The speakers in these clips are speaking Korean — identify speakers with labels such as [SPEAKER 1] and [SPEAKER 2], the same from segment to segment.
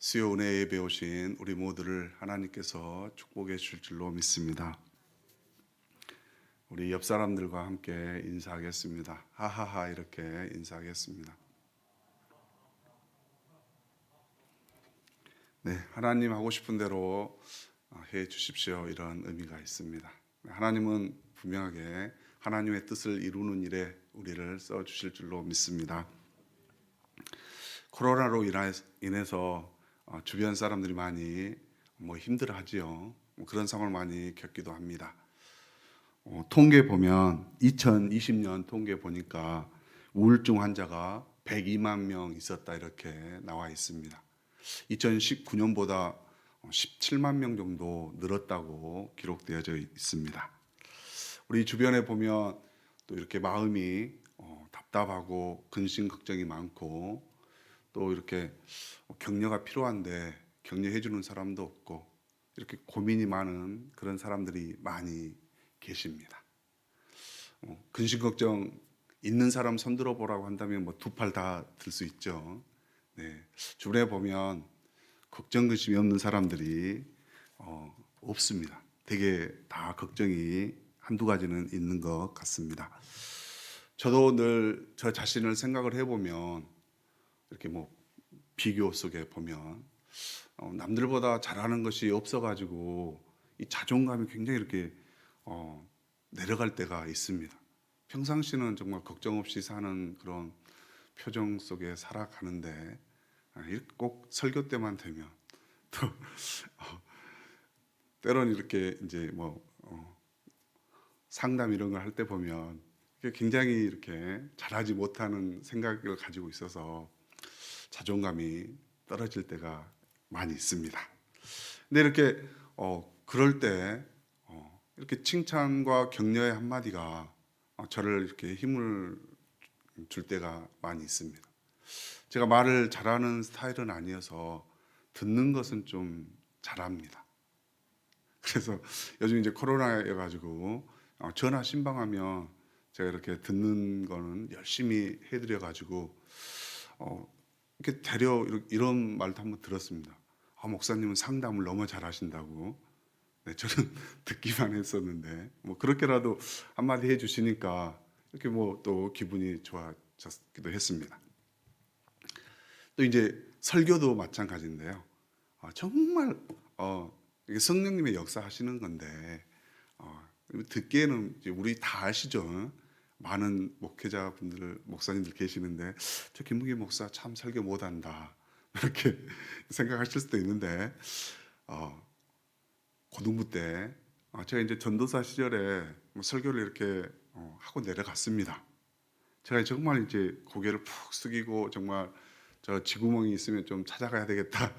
[SPEAKER 1] 수요 은혜 예배 오신 우리 모두를 하나님께서 축복해 주실 줄로 믿습니다. 우리 옆 사람들과 함께 인사하겠습니다. 하하하 이렇게 인사하겠습니다. 네, 하나님 하고 싶은 대로 해 주십시오. 이런 의미가 있습니다. 하나님은 분명하게 하나님의 뜻을 이루는 일에 우리를 써 주실 줄로 믿습니다. 코로나로 인해서 주변 사람들이 많이 힘들어하지요. 그런 상황을 많이 겪기도 합니다. 통계 보면 2020년 통계 보니까 우울증 환자가 102만 명 있었다 이렇게 나와 있습니다. 2019년보다 17만 명 정도 늘었다고 기록되어져 있습니다. 우리 주변에 보면 또 이렇게 마음이 답답하고 근심 걱정이 많고 또 이렇게 격려가 필요한데 격려해 주는 사람도 없고 이렇게 고민이 많은 그런 사람들이 많이 계십니다. 근심 걱정 있는 사람 손들어 보라고 한다면 두 팔 다 들 수 있죠. 네, 주변에 보면 걱정 근심이 없는 사람들이 없습니다. 되게 다 걱정이 한두 가지는 있는 것 같습니다. 저도 늘 저 자신을 생각을 해보면 이렇게 비교 속에 보면 남들보다 잘하는 것이 없어가지고 이 자존감이 굉장히 이렇게 내려갈 때가 있습니다. 평상시는 정말 걱정 없이 사는 그런 표정 속에 살아가는데 꼭 설교 때만 되면 또 때론 이렇게 이제 상담 이런 걸 할 때 보면 굉장히 이렇게 잘하지 못하는 생각을 가지고 있어서 자존감이 떨어질 때가 많이 있습니다. 근데 이렇게 그럴 때 이렇게 칭찬과 격려의 한마디가 저를 이렇게 힘을 줄 때가 많이 있습니다. 제가 말을 잘하는 스타일은 아니어서 듣는 것은 좀 잘합니다. 그래서 요즘 이제 코로나여가지고 전화 신방하면 제가 이렇게 듣는 거는 열심히 해드려가지고 이렇게 이런 말도 한번 들었습니다. 목사님은 상담을 너무 잘하신다고. 네, 저는 듣기만 했었는데 그렇게라도 한마디 해주시니까 이렇게 또 기분이 좋아졌기도 했습니다. 또 이제 설교도 마찬가지인데요. 정말 이게 성령님의 역사하시는 건데 듣기에는 이제 우리 다 아시죠. 많은 목회자분들, 목사님들 계시는데 저 김무기 목사 참 설교 못한다 이렇게 생각하실 수도 있는데 고등부 때 제가 이제 전도사 시절에 설교를 이렇게 하고 내려갔습니다. 제가 정말 이제 고개를 푹 숙이고 정말 저 쥐구멍이 있으면 좀 찾아가야 되겠다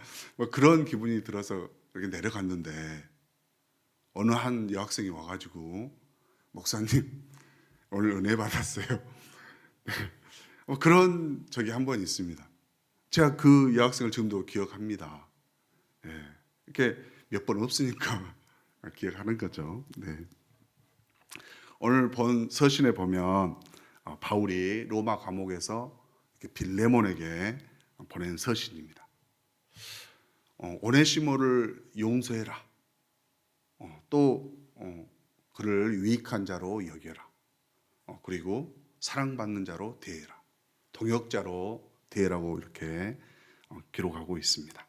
[SPEAKER 1] 그런 기분이 들어서 이렇게 내려갔는데 어느 한 여학생이 와가지고 목사님 오늘 은혜 받았어요. 그런 적이 한 번 있습니다. 제가 그 여학생을 지금도 기억합니다. 네. 이렇게 몇 번 없으니까 기억하는 거죠. 네. 오늘 본 서신에 보면 바울이 로마 감옥에서 빌레몬에게 보낸 서신입니다. 오네시모를 용서해라. 또 그를 유익한 자로 여겨라. 그리고 사랑받는 자로 대해라. 동역자로 대해라고 이렇게 기록하고 있습니다.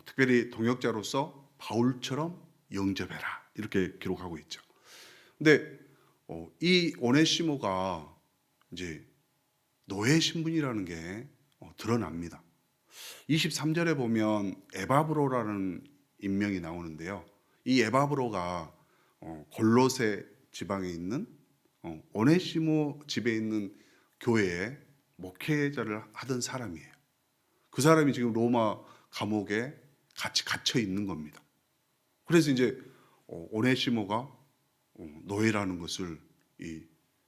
[SPEAKER 1] 특별히 동역자로서 바울처럼 영접해라 이렇게 기록하고 있죠. 근데 이 오네시모가 이제 노예 신분이라는 게 드러납니다. 23절에 보면 에바브로라는 인명이 나오는데요. 이 에바브로가 골로새 지방에 있는 오네시모 집에 있는 교회에 목회자를 하던 사람이에요. 그 사람이 지금 로마 감옥에 같이 갇혀 있는 겁니다. 그래서 이제 오네시모가 노예라는 것을 이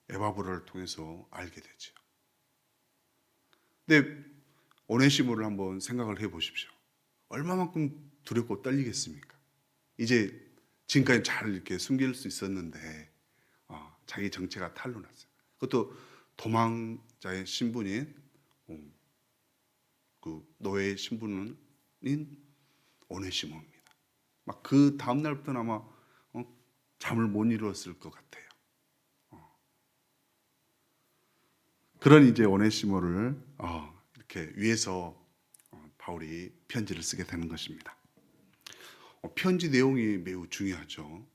[SPEAKER 1] 에바브로를 통해서 알게 되죠. 근데 오네시모를 한번 생각을 해 보십시오. 얼마만큼 두렵고 떨리겠습니까? 이제 지금까지 잘 이렇게 숨길 수 있었는데 자기 정체가 탄로났어요. 그것도 도망자의 신분인 그 노예의 신분은 오네시모입니다. 막 그 다음 날부터는 아마 잠을 못 이루었을 것 같아요. 그런 이제 오네시모를 이렇게 위해서 바울이 편지를 쓰게 되는 것입니다. 편지 내용이 매우 중요하죠.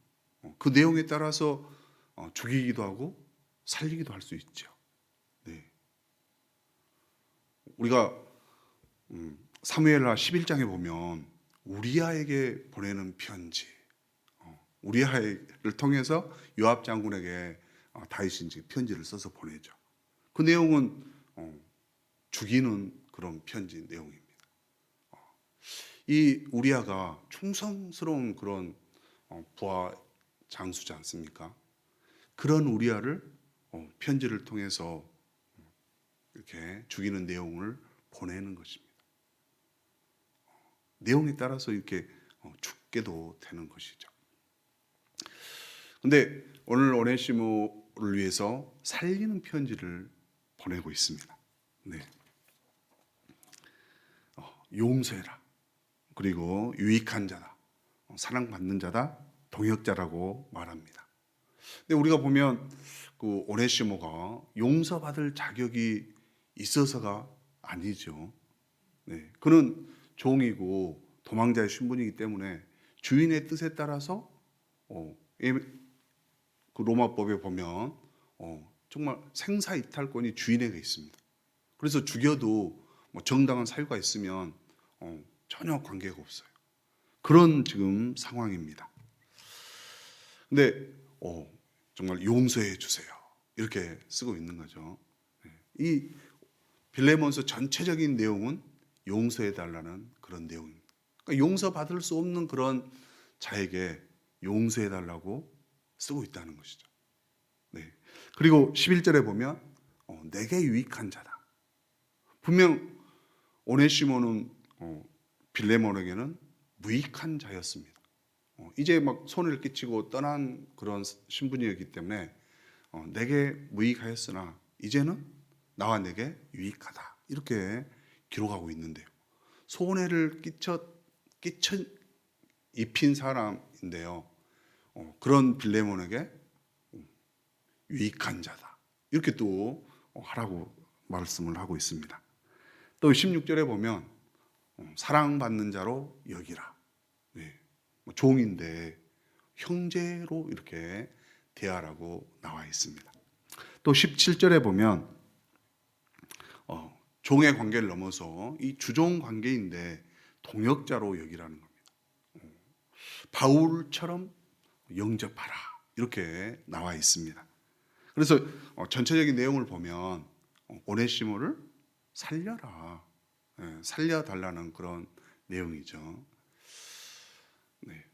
[SPEAKER 1] 그 내용에 따라서 죽이기도 하고 살리기도 할 수 있죠. 네. 우리가 사무엘하 11장에 보면 우리아에게 보내는 편지, 우리아를 통해서 요압 장군에게 다윗이 이제 편지를 써서 보내죠. 그 내용은 죽이는 그런 편지 내용입니다. 이 우리아가 충성스러운 그런 부하 장수지 않습니까? 그런 우리아를 편지를 통해서 이렇게 죽이는 내용을 보내는 것입니다. 내용에 따라서 이렇게 죽게도 되는 것이죠. 근데 오늘 오네시모를 위해서 살리는 편지를 보내고 있습니다. 네. 용서해라. 그리고 유익한 자다. 사랑받는 자다. 동역자라고 말합니다. 근데 우리가 보면 그 오네시모가 용서받을 자격이 있어서가 아니죠. 네. 그는 종이고 도망자의 신분이기 때문에 주인의 뜻에 따라서 그 로마법에 보면 정말 생사이탈권이 주인에게 있습니다. 그래서 죽여도 뭐 정당한 사유가 있으면 전혀 관계가 없어요. 그런 지금 상황입니다. 근데 정말 용서해 주세요. 이렇게 쓰고 있는 거죠. 이 빌레몬서 전체적인 내용은 용서해 달라는 그런 내용입니다. 그러니까 용서받을 수 없는 그런 자에게 용서해 달라고 쓰고 있다는 것이죠. 네. 그리고 11절에 보면 내게 유익한 자다. 분명 오네시모는 빌레몬에게는 무익한 자였습니다. 이제 막 손해를 끼치고 떠난 그런 신분이었기 때문에 내게 무익하였으나 이제는 나와 내게 유익하다. 이렇게 기록하고 있는데요. 손해를 입힌 사람인데요. 그런 빌레몬에게 유익한 자다. 이렇게 또 하라고 말씀을 하고 있습니다. 또 16절에 보면 사랑받는 자로 여기라. 네. 종인데 형제로 이렇게 대하라고 나와 있습니다. 또 17절에 보면 종의 관계를 넘어서 이 주종 관계인데 동역자로 여기라는 겁니다. 바울처럼 영접하라. 이렇게 나와 있습니다. 그래서 전체적인 내용을 보면 오네시모를 살려라, 살려달라는 그런 내용이죠. 네.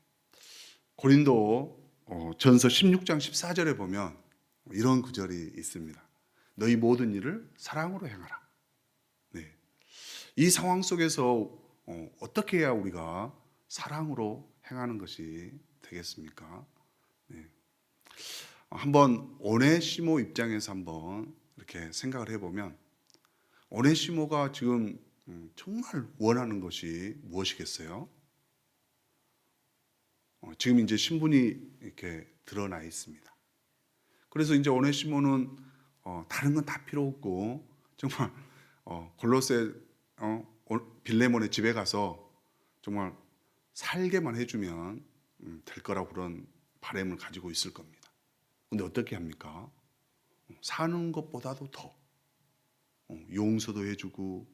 [SPEAKER 1] 고린도 전서 16장 14절에 보면 이런 구절이 있습니다. 너희 모든 일을 사랑으로 행하라. 네. 이 상황 속에서 어떻게 해야 우리가 사랑으로 행하는 것이 되겠습니까? 네. 한번 오네시모 입장에서 한번 이렇게 생각을 해보면 오네시모가 지금 정말 원하는 것이 무엇이겠어요? 지금 이제 신분이 이렇게 드러나 있습니다. 그래서 이제 오네시모는 다른 건 다 필요 없고 정말 골로새 빌레몬의 집에 가서 정말 살게만 해주면 될 거라고 그런 바람을 가지고 있을 겁니다. 근데 어떻게 합니까? 사는 것보다도 더 용서도 해주고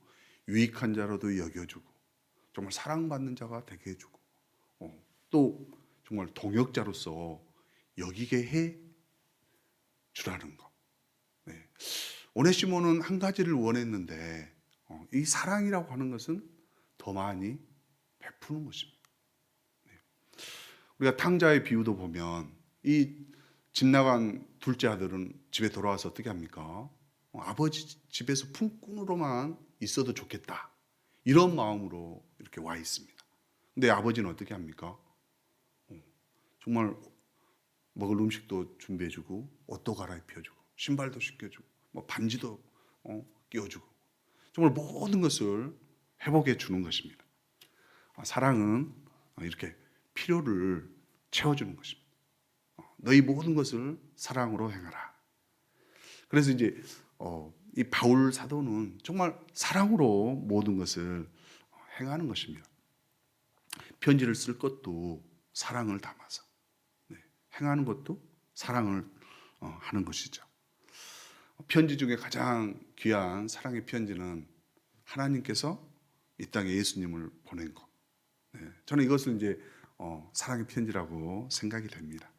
[SPEAKER 1] 유익한 자로도 여겨주고 정말 사랑받는 자가 되게 해주고 또 정말 동역자로서 여기게 해 주라는 거. 네. 오네시모는 한 가지를 원했는데 이 사랑이라고 하는 것은 더 많이 베푸는 것입니다. 네. 우리가 탕자의 비유도 보면 이 집 나간 둘째 아들은 집에 돌아와서 어떻게 합니까? 아버지 집에서 품꾼으로만 있어도 좋겠다. 이런 마음으로 이렇게 와 있습니다. 근데 아버지는 어떻게 합니까? 정말 먹을 음식도 준비해주고 옷도 갈아입혀주고 신발도 씻겨주고 뭐 반지도 끼워주고 정말 모든 것을 회복해 주는 것입니다. 사랑은 이렇게 필요를 채워주는 것입니다. 너희 모든 것을 사랑으로 행하라. 그래서 이제 이 바울 사도는 정말 사랑으로 모든 것을 행하는 것입니다. 편지를 쓸 것도 사랑을 담아서, 행하는 것도 사랑을 하는 것이죠. 편지 중에 가장 귀한 사랑의 편지는 하나님께서 이 땅에 예수님을 보낸 것. 저는 이것을 이제 사랑의 편지라고 생각이 됩니다.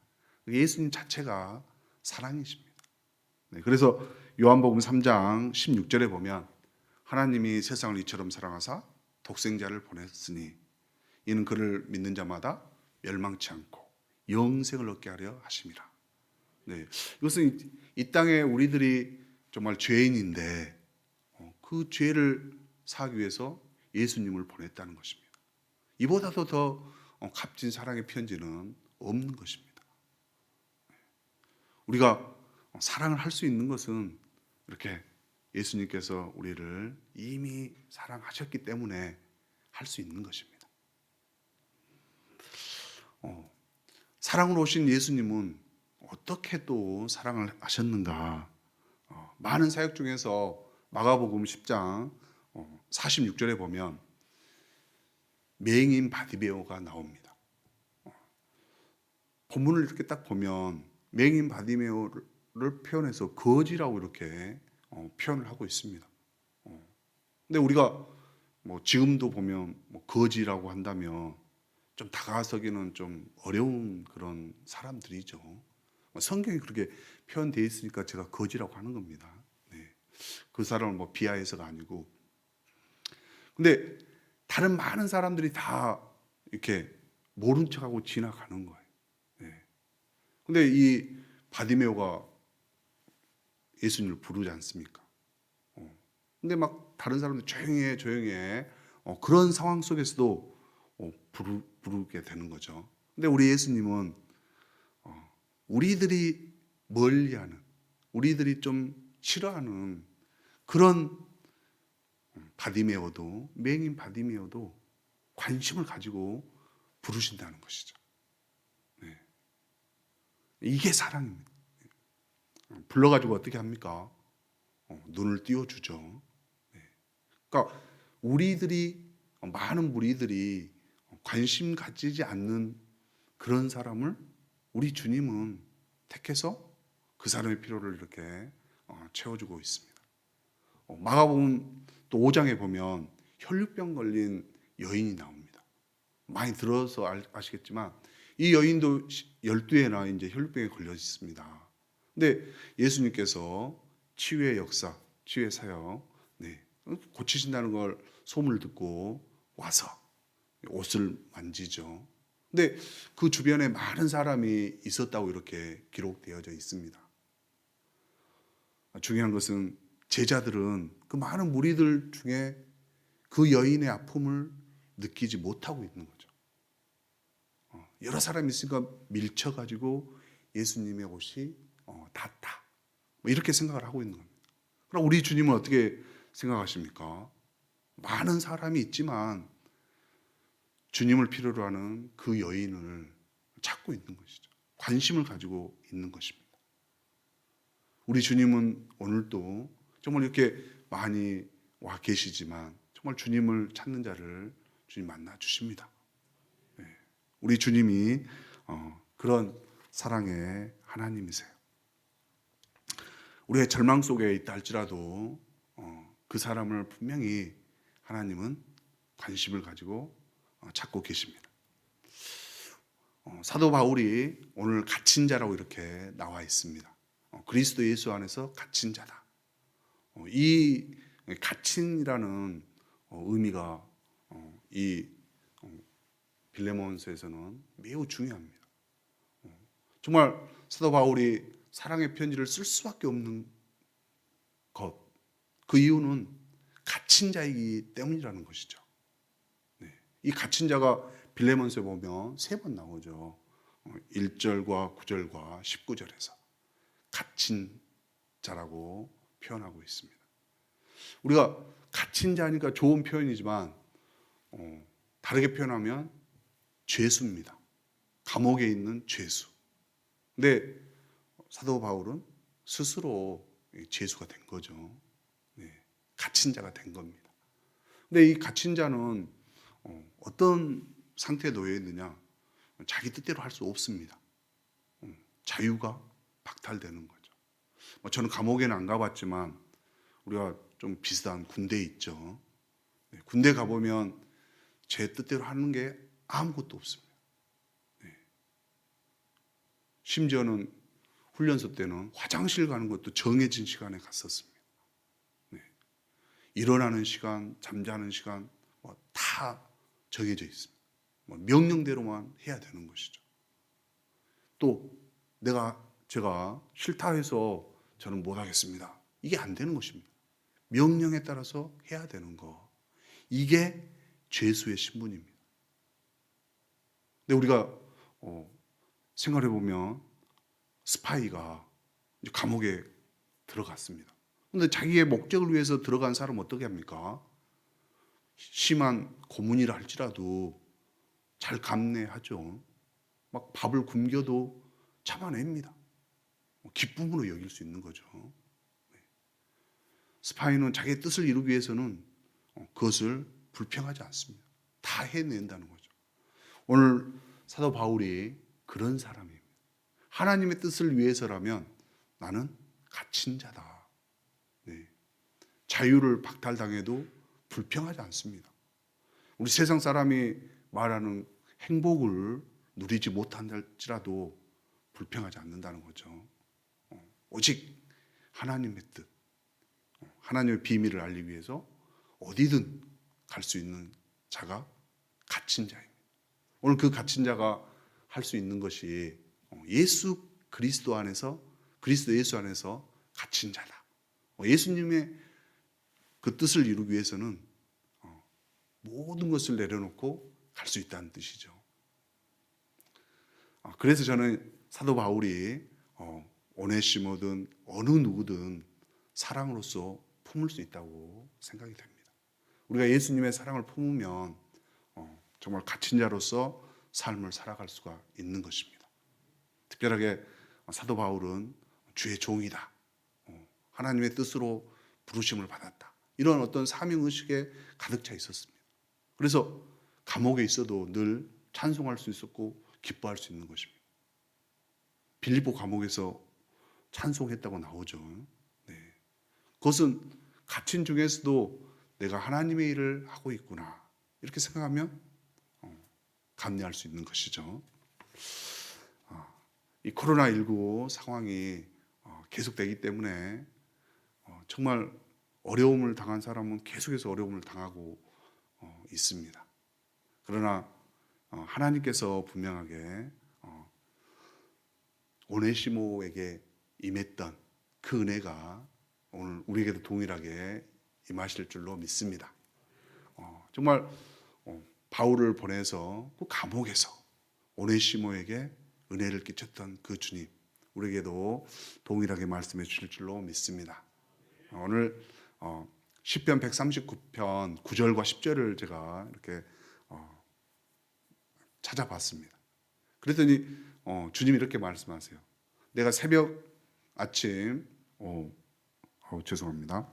[SPEAKER 1] 예수님 자체가 사랑이십니다. 그래서 요한복음 3장 16절에 보면 하나님이 세상을 이처럼 사랑하사 독생자를 보냈으니 이는 그를 믿는 자마다 멸망치 않고 영생을 얻게 하려 하심이라. 이것은 이 땅에 우리들이 정말 죄인인데 그 죄를 사하기 위해서 예수님을 보냈다는 것입니다. 이보다도 더 값진 사랑의 편지는 없는 것입니다. 우리가 사랑을 할 수 있는 것은 이렇게 예수님께서 우리를 이미 사랑하셨기 때문에 할 수 있는 것입니다. 사랑으로 오신 예수님은 어떻게 또 사랑을 하셨는가? 많은 사역 중에서 마가복음 10장 46절에 보면 맹인 바디메오가 나옵니다. 본문을 이렇게 딱 보면 맹인 바디메오를 표현해서 거지라고 이렇게 표현을 하고 있습니다. 근데 우리가 지금도 보면 거지라고 한다면 좀 다가서기는 좀 어려운 그런 사람들이죠. 성경이 그렇게 표현되어 있으니까 제가 거지라고 하는 겁니다. 그 사람을 비하해서가 아니고. 근데 다른 많은 사람들이 다 이렇게 모른 척하고 지나가는 거예요. 근데 이 바디메오가 예수님을 부르지 않습니까? 근데 막 다른 사람들 조용히 해, 조용히 해. 그런 상황 속에서도 부르게 되는 거죠. 근데 우리 예수님은 우리들이 멀리하는, 우리들이 좀 싫어하는 그런 바디메오도, 맹인 바디메오도 관심을 가지고 부르신다는 것이죠. 이게 사랑입니다. 불러가지고 어떻게 합니까? 눈을 띄워주죠. 그러니까 많은 무리들이 관심 가지지 않는 그런 사람을 우리 주님은 택해서 그 사람의 필요를 이렇게 채워주고 있습니다. 마가복음 또 5장에 보면 혈루병 걸린 여인이 나옵니다. 많이 들어서 아시겠지만 이 여인도 12회나 이제 혈루병에 걸려 있습니다. 근데 예수님께서 치유의 역사, 치유의 사역, 고치신다는 걸 소문을 듣고 와서 옷을 만지죠. 근데 그 주변에 많은 사람이 있었다고 이렇게 기록되어져 있습니다. 중요한 것은 제자들은 그 많은 무리들 중에 그 여인의 아픔을 느끼지 못하고 있는 거죠. 여러 사람이 있으니까 밀쳐가지고 예수님의 옷이 닿다. 이렇게 생각을 하고 있는 겁니다. 그럼 우리 주님은 어떻게 생각하십니까? 많은 사람이 있지만 주님을 필요로 하는 그 여인을 찾고 있는 것이죠. 관심을 가지고 있는 것입니다. 우리 주님은 오늘도 정말 이렇게 많이 와 계시지만 정말 주님을 찾는 자를 주님 만나 주십니다. 우리 주님이 그런 사랑의 하나님이세요. 우리의 절망 속에 있다 할지라도 그 사람을 분명히 하나님은 관심을 가지고 찾고 계십니다. 사도 바울이 오늘 갇힌 자라고 이렇게 나와 있습니다. 그리스도 예수 안에서 갇힌 자다. 이 갇힌이라는 의미가 이 빌레몬서에서는 매우 중요합니다. 정말 사도 바울이 사랑의 편지를 쓸 수밖에 없는 것, 그 이유는 갇힌 자이기 때문이라는 것이죠. 이 갇힌 자가 빌레몬서에 보면 3번 나오죠. 1절과 9절과 19절에서 갇힌 자라고 표현하고 있습니다. 우리가 갇힌 자니까 좋은 표현이지만 다르게 표현하면 죄수입니다. 감옥에 있는 죄수. 근데 사도 바울은 스스로 죄수가 된 거죠. 네, 갇힌 자가 된 겁니다. 근데 이 갇힌 자는 어떤 상태에 놓여 있느냐? 자기 뜻대로 할 수 없습니다. 자유가 박탈되는 거죠. 저는 감옥에는 안 가봤지만 우리가 좀 비슷한 군대 있죠. 네, 군대 가보면 제 뜻대로 하는 게 아무것도 없습니다. 네. 심지어는 훈련소 때는 화장실 가는 것도 정해진 시간에 갔었습니다. 네. 일어나는 시간, 잠자는 시간 다 정해져 있습니다. 명령대로만 해야 되는 것이죠. 또 제가 싫다 해서 저는 못하겠습니다. 이게 안 되는 것입니다. 명령에 따라서 해야 되는 거. 이게 죄수의 신분입니다. 근데 우리가 생각해 보면 스파이가 이제 감옥에 들어갔습니다. 근데 자기의 목적을 위해서 들어간 사람은 어떻게 합니까? 심한 고문이라 할지라도 잘 감내하죠. 막 밥을 굶겨도 참아냅니다. 기쁨으로 여길 수 있는 거죠. 스파이는 자기의 뜻을 이루기 위해서는 그것을 불평하지 않습니다. 다 해낸다는 거죠. 오늘 사도 바울이 그런 사람입니다. 하나님의 뜻을 위해서라면 나는 갇힌 자다. 네. 자유를 박탈당해도 불평하지 않습니다. 우리 세상 사람이 말하는 행복을 누리지 못한다할지라도 불평하지 않는다는 거죠. 오직 하나님의 뜻, 하나님의 비밀을 알리기 위해서 어디든 갈 수 있는 자가 갇힌 자입니다. 오늘 그 갇힌 자가 할 수 있는 것이 예수 그리스도 안에서, 그리스도 예수 안에서 갇힌 자다. 예수님의 그 뜻을 이루기 위해서는 모든 것을 내려놓고 갈 수 있다는 뜻이죠. 그래서 저는 사도 바울이 오네시모든 어느 누구든 사랑으로서 품을 수 있다고 생각이 됩니다. 우리가 예수님의 사랑을 품으면 정말 갇힌 자로서 삶을 살아갈 수가 있는 것입니다. 특별하게 사도 바울은 주의 종이다. 하나님의 뜻으로 부르심을 받았다. 이런 어떤 사명의식에 가득 차 있었습니다. 그래서 감옥에 있어도 늘 찬송할 수 있었고 기뻐할 수 있는 것입니다. 빌립보 감옥에서 찬송했다고 나오죠. 네. 그것은 갇힌 중에서도 내가 하나님의 일을 하고 있구나 이렇게 생각하면 감내할 수 있는 것이죠. 이 코로나19 상황이 계속되기 때문에 정말 어려움을 당한 사람은 계속해서 어려움을 당하고 있습니다. 그러나 하나님께서 분명하게 오네시모에게 임했던 그 은혜가 오늘 우리에게도 동일하게 임하실 줄로 믿습니다. 정말 바울을 보내서 그 감옥에서 오네시모에게 은혜를 끼쳤던 그 주님, 우리에게도 동일하게 말씀해 주실 줄로 믿습니다. 오늘 시편 139편 9절과 10절을 제가 이렇게 찾아봤습니다. 그랬더니 주님이 이렇게 말씀하세요. 내가 아침 죄송합니다.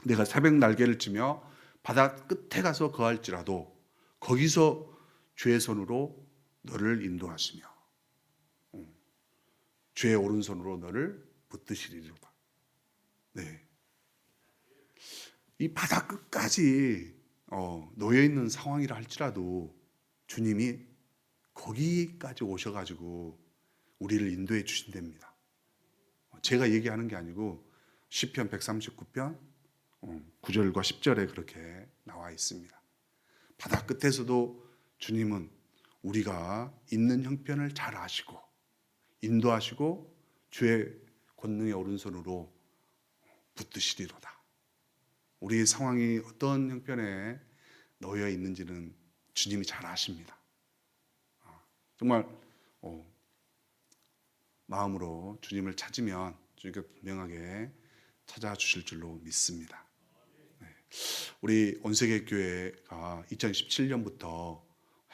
[SPEAKER 1] 내가 새벽 날개를 치며 바다 끝에 가서 거할지라도 거기서 주의 손으로 너를 인도하시며 주의 오른손으로 너를 붙드시리로다. 네. 이 바다 끝까지 놓여 있는 상황이라 할지라도 주님이 거기까지 오셔가지고 우리를 인도해 주신답니다. 제가 얘기하는 게 아니고 시편 139편 9절과 10절에 그렇게 나와 있습니다. 바다 끝에서도 주님은 우리가 있는 형편을 잘 아시고 인도하시고 주의 권능의 오른손으로 붙드시리로다. 우리의 상황이 어떤 형편에 놓여 있는지는 주님이 잘 아십니다. 정말 마음으로 주님을 찾으면 주님께 분명하게 찾아주실 줄로 믿습니다. 네. 우리 온세계 교회가 2017년부터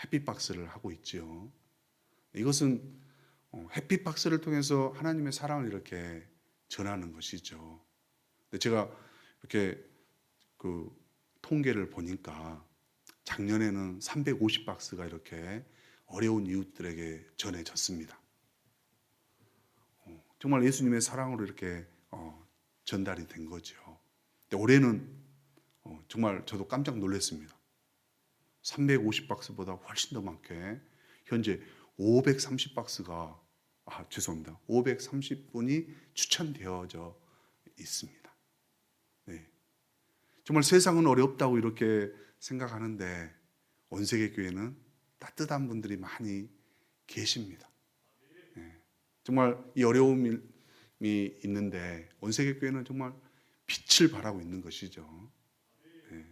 [SPEAKER 1] 햇빛박스를 하고 있지요. 이것은 햇빛박스를 통해서 하나님의 사랑을 이렇게 전하는 것이죠. 근데 제가 이렇게 그 통계를 보니까 작년에는 350박스가 이렇게 어려운 이웃들에게 전해졌습니다. 정말 예수님의 사랑으로 이렇게 전달이 된 거죠. 근데 올해는 정말 저도 깜짝 놀랐습니다. 350박스보다 훨씬 더 많게 현재 530박스가 530분이 추천되어져 있습니다. 네. 정말 세상은 어렵다고 이렇게 생각하는데 온세계 교회는 따뜻한 분들이 많이 계십니다. 네. 정말 이 어려움이 있는데 온세계 교회는 정말 빛을 발하고 있는 것이죠. 네.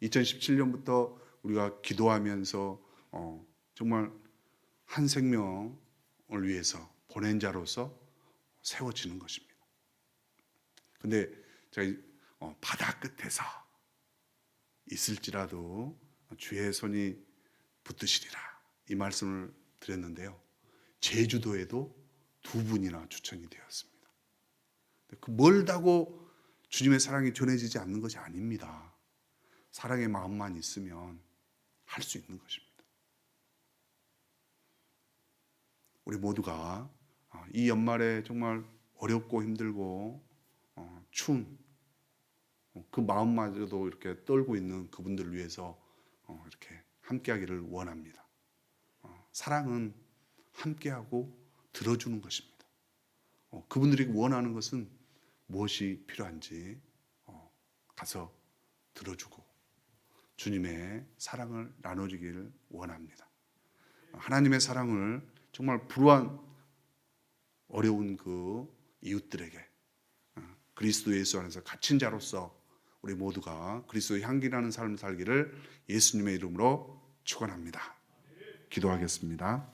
[SPEAKER 1] 2017년부터 우리가 기도하면서 정말 한 생명을 위해서 보낸 자로서 세워지는 것입니다. 근데 제가 바다 끝에서 있을지라도 주의 손이 붙드시리라 이 말씀을 드렸는데요. 제주도에도 2분이나 추천이 되었습니다. 그 멀다고 주님의 사랑이 전해지지 않는 것이 아닙니다. 사랑의 마음만 있으면 할 수 있는 것입니다. 우리 모두가 이 연말에 정말 어렵고 힘들고 추운 그 마음마저도 이렇게 떨고 있는 그분들을 위해서 이렇게 함께하기를 원합니다. 사랑은 함께하고 들어주는 것입니다. 그분들이 원하는 것은 무엇이 필요한지 가서 들어주고 주님의 사랑을 나눠주기를 원합니다. 하나님의 사랑을 정말 불우한 어려운 그 이웃들에게 그리스도 예수 안에서 갇힌 자로서 우리 모두가 그리스도의 향기나는 삶을 살기를 예수님의 이름으로 축원합니다. 기도하겠습니다.